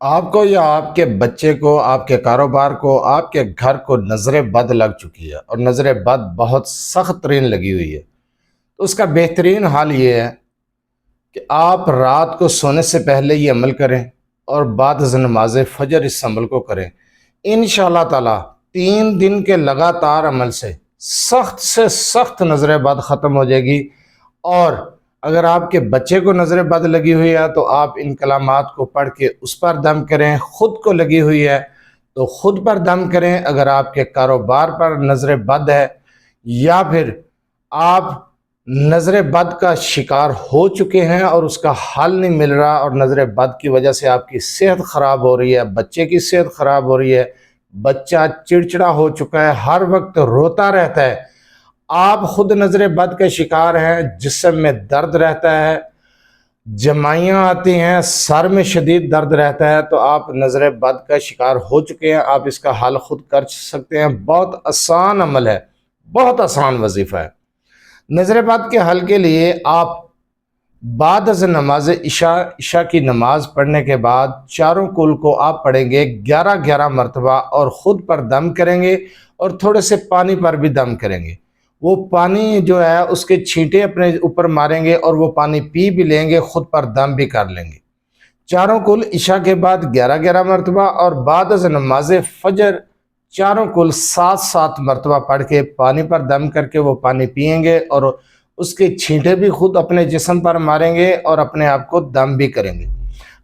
آپ کو یا آپ کے بچے کو، آپ کے کاروبار کو، آپ کے گھر کو نظر بد لگ چکی ہے اور نظر بد بہت سخت ترین لگی ہوئی ہے، تو اس کا بہترین حال یہ ہے کہ آپ رات کو سونے سے پہلے یہ عمل کریں اور بعد از نماز فجر اس عمل کو کریں۔ انشاءاللہ تعالی 3 دن کے لگاتار عمل سے سخت نظر بد ختم ہو جائے گی۔ اور اگر آپ کے بچے کو نظر بد لگی ہوئی ہے تو آپ ان کلمات کو پڑھ کے اس پر دم کریں۔ خود کو لگی ہوئی ہے تو خود پر دم کریں۔ اگر آپ کے کاروبار پر نظر بد ہے یا پھر آپ نظر بد کا شکار ہو چکے ہیں اور اس کا حل نہیں مل رہا، اور نظر بد کی وجہ سے آپ کی صحت خراب ہو رہی ہے، بچے کی صحت خراب ہو رہی ہے، بچہ چڑچڑا ہو چکا ہے، ہر وقت روتا رہتا ہے، آپ خود نظر بد کے شکار ہیں، جسم میں درد رہتا ہے، جمائیاں آتی ہیں، سر میں شدید درد رہتا ہے، تو آپ نظر بد کا شکار ہو چکے ہیں۔ آپ اس کا حل خود کر سکتے ہیں۔ بہت آسان عمل ہے، بہت آسان وظیفہ ہے۔ نظر بد کے حل کے لیے آپ بعد از نماز عشاء کی نماز پڑھنے کے بعد چاروں کل کو آپ پڑھیں گے 11 مرتبہ، اور خود پر دم کریں گے اور تھوڑے سے پانی پر بھی دم کریں گے۔ وہ پانی جو ہے اس کے چھینٹے اپنے اوپر ماریں گے اور وہ پانی پی بھی لیں گے، خود پر دم بھی کر لیں گے۔ چاروں کل عشاء کے بعد 11 مرتبہ، اور بعد از نماز فجر چاروں کل 7 مرتبہ پڑھ کے پانی پر دم کر کے وہ پانی پئیں گے، اور اس کے چھینٹے بھی خود اپنے جسم پر ماریں گے اور اپنے آپ کو دم بھی کریں گے۔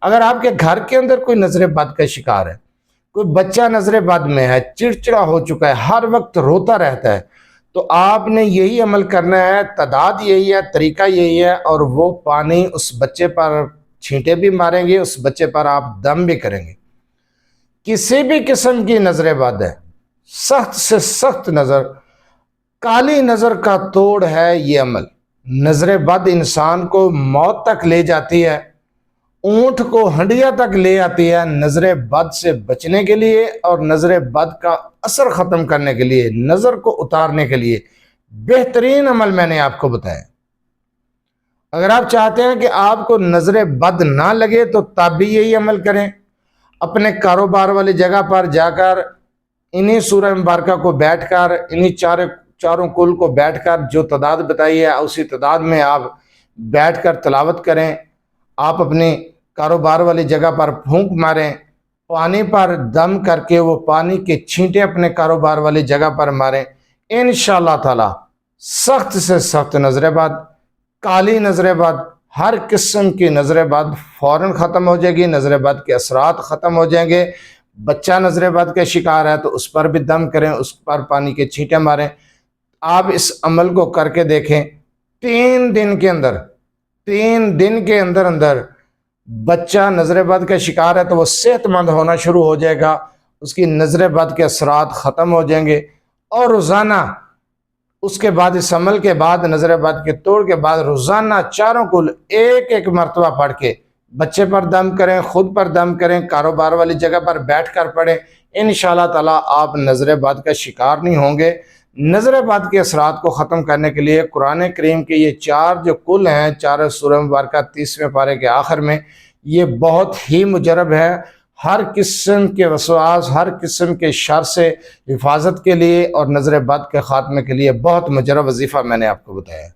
اگر آپ کے گھر کے اندر کوئی نظر بد کا شکار ہے، کوئی بچہ نظر بد میں ہے، چڑچڑا ہو چکا ہے، ہر وقت روتا رہتا ہے، تو آپ نے یہی عمل کرنا ہے، تعداد یہی ہے، طریقہ یہی ہے، اور وہ پانی اس بچے پر چھینٹے بھی ماریں گے، اس بچے پر آپ دم بھی کریں گے۔ کسی بھی قسم کی نظر بد ہے، سخت سے سخت نظر، کالی نظر کا توڑ ہے یہ عمل۔ نظر بد انسان کو موت تک لے جاتی ہے، اونٹ کو ہنڈیا تک لے آتی ہے۔ نظر بد سے بچنے کے لیے اور نظر بد کا اثر ختم کرنے کے لیے، نظر کو اتارنے کے لیے بہترین عمل میں نے آپ کو بتایا۔ اگر آپ چاہتے ہیں کہ آپ کو نظر بد نہ لگے تو تب بھی یہی عمل کریں۔ اپنے کاروبار والی جگہ پر جا کر انہی سورہ مبارکہ کو بیٹھ کر، انہی چاروں کل کو بیٹھ کر جو تعداد بتائی ہے اسی تعداد میں آپ بیٹھ کر تلاوت کریں۔ آپ اپنی کاروبار والی جگہ پر پھونک ماریں، پانی پر دم کر کے وہ پانی کے چھینٹے اپنے کاروبار والی جگہ پر ماریں۔ انشاءاللہ تعالی سخت سے سخت نظر بد، کالی نظر بد، ہر قسم کی نظر بد فوراً ختم ہو جائے گی، نظر بد کے اثرات ختم ہو جائیں گے۔ بچہ نظر بد کا شکار ہے تو اس پر بھی دم کریں، اس پر پانی کے چھینٹے ماریں۔ آپ اس عمل کو کر کے دیکھیں، 3 دن کے اندر بچہ نظر بد کا شکار ہے تو وہ صحت مند ہونا شروع ہو جائے گا، اس کی نظر بد کے اثرات ختم ہو جائیں گے۔ اور روزانہ اس کے بعد، اس عمل کے بعد، نظر بد کے توڑ کے بعد، روزانہ چاروں کل ایک مرتبہ پڑھ کے بچے پر دم کریں، خود پر دم کریں، کاروبار والی جگہ پر بیٹھ کر پڑھیں۔ انشاءاللہ تعالی آپ نظر بد کا شکار نہیں ہوں گے۔ نظر بد کے اثرات کو ختم کرنے کے لیے قرآن کریم کے یہ 4 جو کل ہیں، 4 سورہ مبارکہ 30ویں پارے کے آخر میں، یہ بہت ہی مجرب ہے۔ ہر قسم کے وسواس، ہر قسم کے شر سے حفاظت کے لیے اور نظر بد کے خاتمے کے لیے بہت مجرب وظیفہ میں نے آپ کو بتایا ہے۔